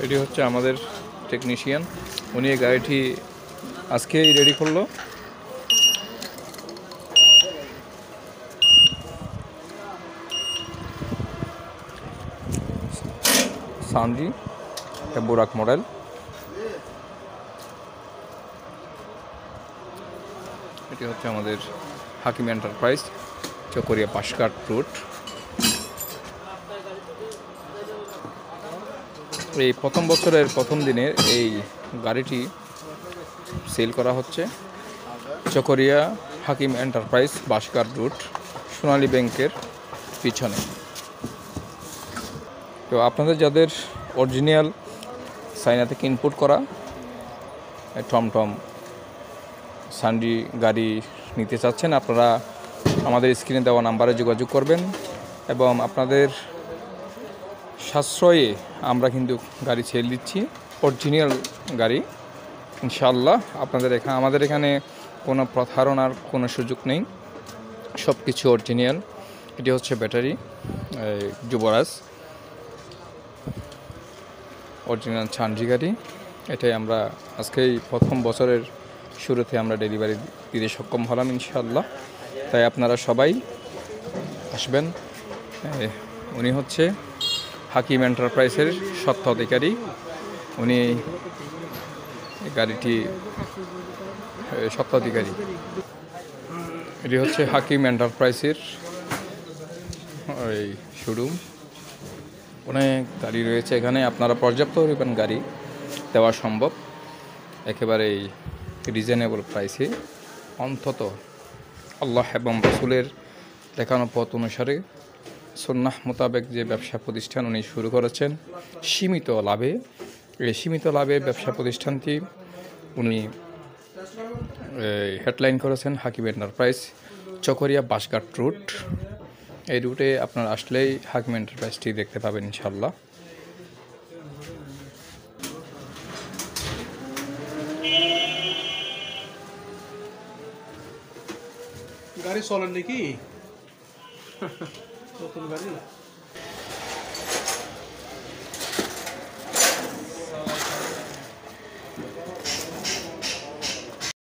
এটি হচ্ছে আমাদের টেকনিশিয়ান, উনি এই গাড়িটি আজকেই রেডি করলো। সানজি, একটা বোরাক মডেল। এটি হচ্ছে আমাদের হাকিম এন্টারপ্রাইজ, চকরিয়া বাঁশঘাট রুট। এই প্রথম বছরের প্রথম দিনে এই গাড়িটি সেল করা হচ্ছে চকরিয়া হাকিম এন্টারপ্রাইজ বাঁশঘাট রুট, সোনালী ব্যাংকের পিছনে। তো আপনাদের যাদের অরিজিনাল চায়না থেকে ইনপুট করা টমটম সানডি গাড়ি নিতে চাচ্ছেন, আপনারা আমাদের স্ক্রিনে দেওয়া নাম্বারে যোগাযোগ করবেন এবং আপনাদের সাশ্রয়ে আমরা কিন্তু গাড়ি সেল দিচ্ছি, অরিজিনাল গাড়ি ইনশাআল্লাহ। আমাদের এখানে কোনো প্রতারণার কোনো সুযোগ নেই, সব কিছু অরিজিনাল। এটি হচ্ছে ব্যাটারি যুবরাজ অরিজিনাল ছানজি গাড়ি। এটাই আমরা আজকেই প্রথম বছরের শুরুতে আমরা ডেলিভারি দিতে সক্ষম হলাম ইনশাআল্লাহ। তাই আপনারা সবাই আসবেন। উনি হচ্ছে হাকিম এন্টারপ্রাইজের স্বত্বাধিকারী, উনি গাড়িটি স্বত্বাধিকারী। এটি হচ্ছে হাকিম এন্টারপ্রাইজের ওই শোরুম। অনেক গাড়ি রয়েছে এখানে, আপনারা পর্যাপ্ত পরিমাণ গাড়ি দেওয়া সম্ভব একেবারেই রিজনেবল প্রাইসে। অন্তত আল্লাহ এবং রাসূলের দেখানো পথ অনুসারে সুন্নাহ মোতাবেক যে ব্যবসা প্রতিষ্ঠান উনি শুরু করেছেন সীমিত লাভে, এই সীমিত লাভে ব্যবসা প্রতিষ্ঠানটি উনি হেডলাইন করেছেন হাকিম এন্টারপ্রাইজ, চকরিয়া বাঁশঘাট রুট। এই রুটে আপনারা আসলেই হাকিম এন্টারপ্রাইজটি দেখতে পাবেন ইনশাআল্লাহ। গাড়ি চলেন নাকি নতুন গাড়ি?